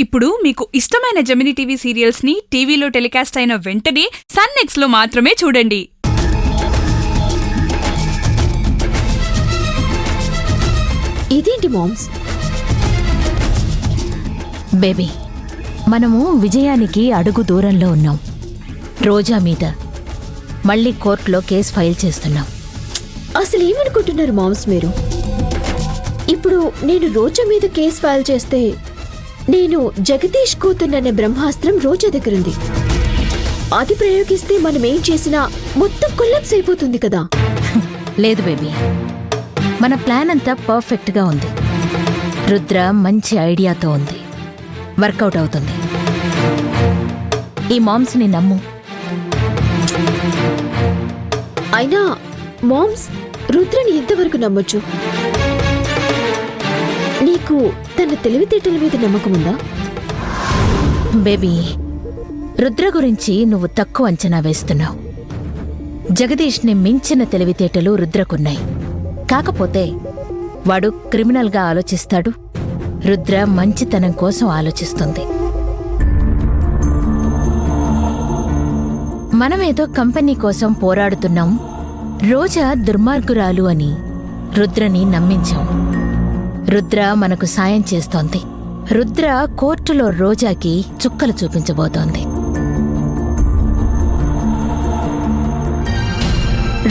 ఇప్పుడు మీకు ఇష్టమైన జెమినీ టీవీ సీరియల్స్ ని టీవీలో టెలికాస్ట్ అయిన వెంటనే సన్ నెక్స్ట్ లో మాత్రమే చూడండి. ఇదేంటి మామ్స్? బేబీ, మనము విజయానికి అడుగు దూరంలో ఉన్నాం. రోజా మీద మళ్ళీ కోర్టులో కేసు ఫైల్ చేస్తున్నాం. అసలు ఏమనుకుంటున్నారు మామ్స్ మీరు? ఇప్పుడు నేను రోజా మీద కేసు ఫైల్ చేస్తే నేను జగదీష్ కూతున్ననే బ్రహ్మాస్త్రం రోజా దగ్గరుంది. అది ప్రయోగిస్తే మనం ఏం చేసినా మొత్తం కొల్లప్స్ అయిపోతుంది కదా. లేదు బేబీ, మన ప్లాన్ అంతా పర్ఫెక్ట్గా ఉంది. రుద్ర మంచి ఐడియాతో ఉంది, వర్కౌట్ అవుతుంది. ఈ మామ్స్ని నమ్ము. అయినా మామ్స్ రుద్రని ఎంతవరకు నమ్మొచ్చు? నీకు తన తెలివితేటల మీద నమ్మకముందా? బేబీ, రుద్ర గురించి నువ్వు తక్కువ అంచనా వేస్తున్నావు. జగదీష్ని మించిన తెలివితేటలు రుద్రకున్నాయి. కాకపోతే వాడు క్రిమినల్గా ఆలోచిస్తాడు, రుద్ర మంచితనం కోసం ఆలోచిస్తుంది. మనమేదో కంపెనీ కోసం పోరాడుతున్నాం, రోజా దుర్మార్గురాలు అని రుద్రని నమ్మించాం. రుద్ర మనకు సాయం చేస్తోంది. రుద్ర కోర్టులో రోజాకి చుక్కలు చూపించబోతోంది.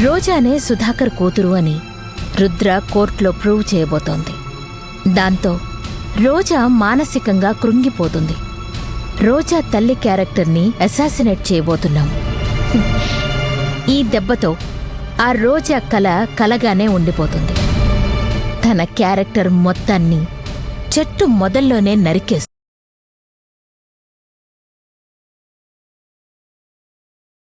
రోజానే సుధాకర్ కూతురు అని రుద్ర కోర్టులో ప్రూవ్ చేయబోతోంది. దాంతో రోజా మానసికంగా కృంగిపోతుంది. రోజా తల్లి క్యారెక్టర్ని అసాసినేట్ చేయబోతున్నాం. ఈ దెబ్బతో ఆ రోజా కల కలగానే ఉండిపోతుంది. తన క్యారెక్టర్ మొత్తాన్ని చెట్టు మొదల్లోనే నరికేస్తుంది.